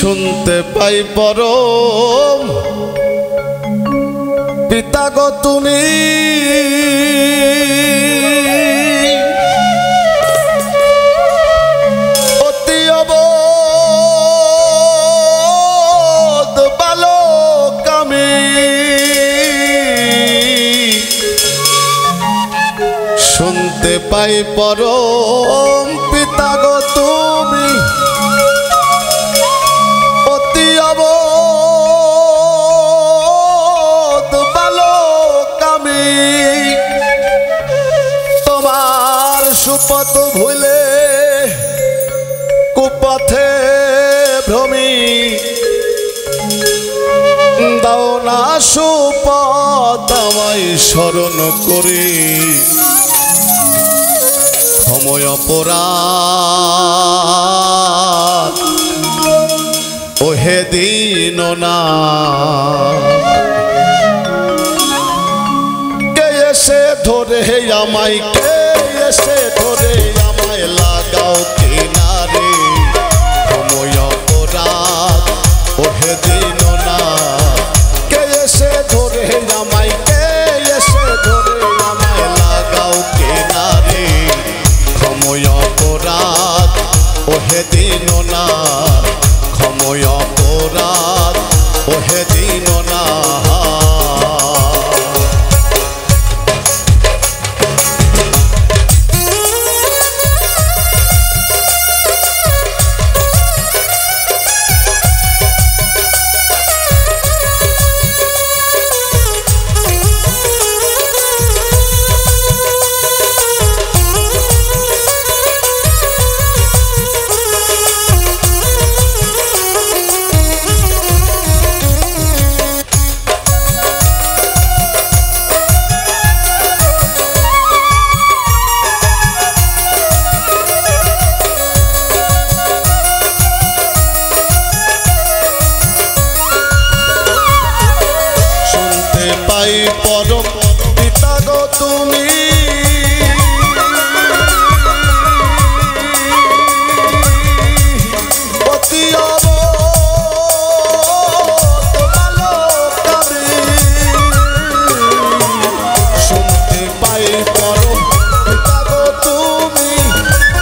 শুনতে পাই পরম পিতা গো তুমি অতি অবোধ বালক আমি শুনতে পাই পরম পিতা গো তুমি অতি অবোধ বালক আমি তোমার সুপথ ভুলে কুপথে ভ্রমি দাও না সুপথ আমায় স্মরণ করি ক্ষময় অপরাধ ওহে দীননা কে এসে ধরে আমায় কে এসে ধরে আমায় লাগাও কিনারে ক্ষময় অপরাধ ওহে দীননা কে এসে ধরে আমায় কে এসে ধরে আমায় লাগাও কিনারে ক্ষময় অপরাধ ওহে দীননা ক্ষময় অপরাধ ওহে দীননা পরম পিতা গো তুমি অতি অবোধ বালক আমি শুনতে পাই পরম পিতা গো তুমি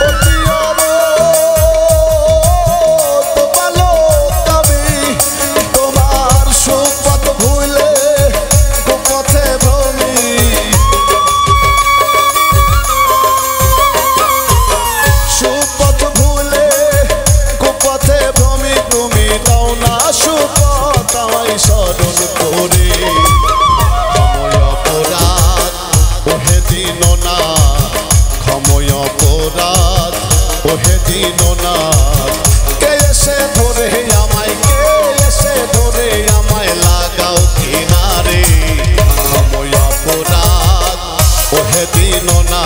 অতি অবোধ বালক আমি তোমার সুপথ ভুলে স্মরণ করে ক্ষময় অপরাধ ওহে দীননা ক্ষময় অপরাধ ওহে দীননা কে এসে ধরে আমায় কে এসে ধরে আমায় লাগাও কিনারে ক্ষময় অপরাধ ওহে দীননা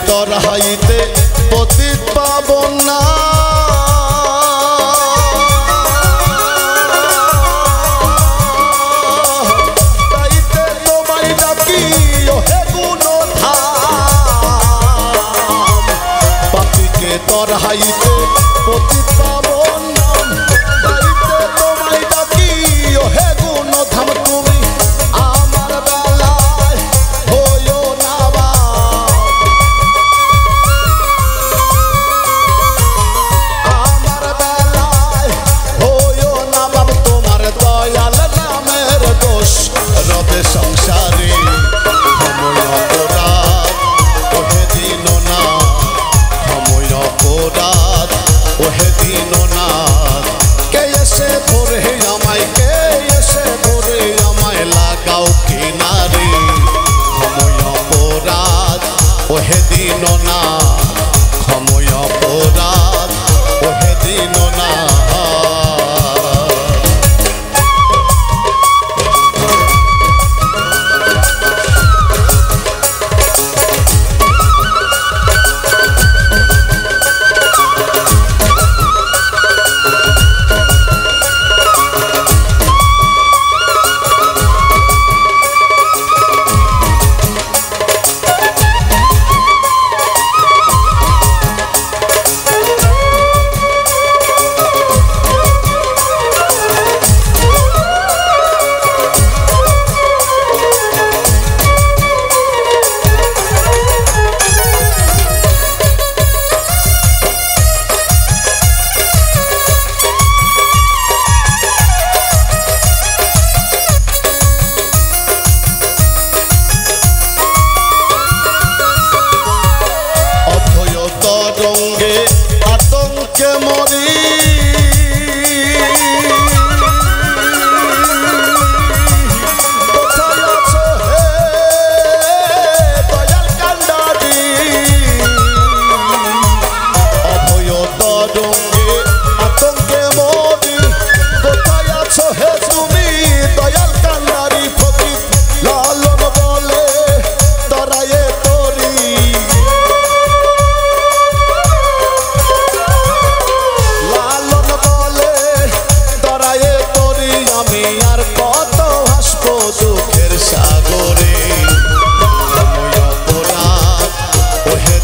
তোর হাইতে পতিত পাবন না তাইতে তোমায় ডাকি ওহে গুণধাম পাপিকে তোর হাইতে পতিত পাবন না তাইতে তোমায় ডাকি ওহে গুণধাম তুমি আমার বেলায় হইও না সংসারে ক্ষময় অপরাধ ওহে দীননা ক্ষময় অপরাধ ওহে দীননা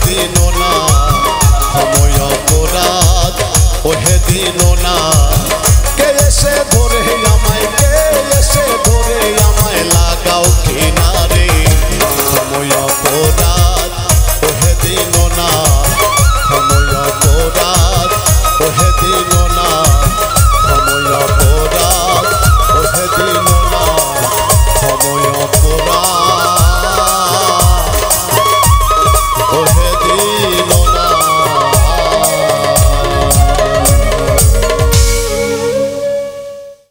দিন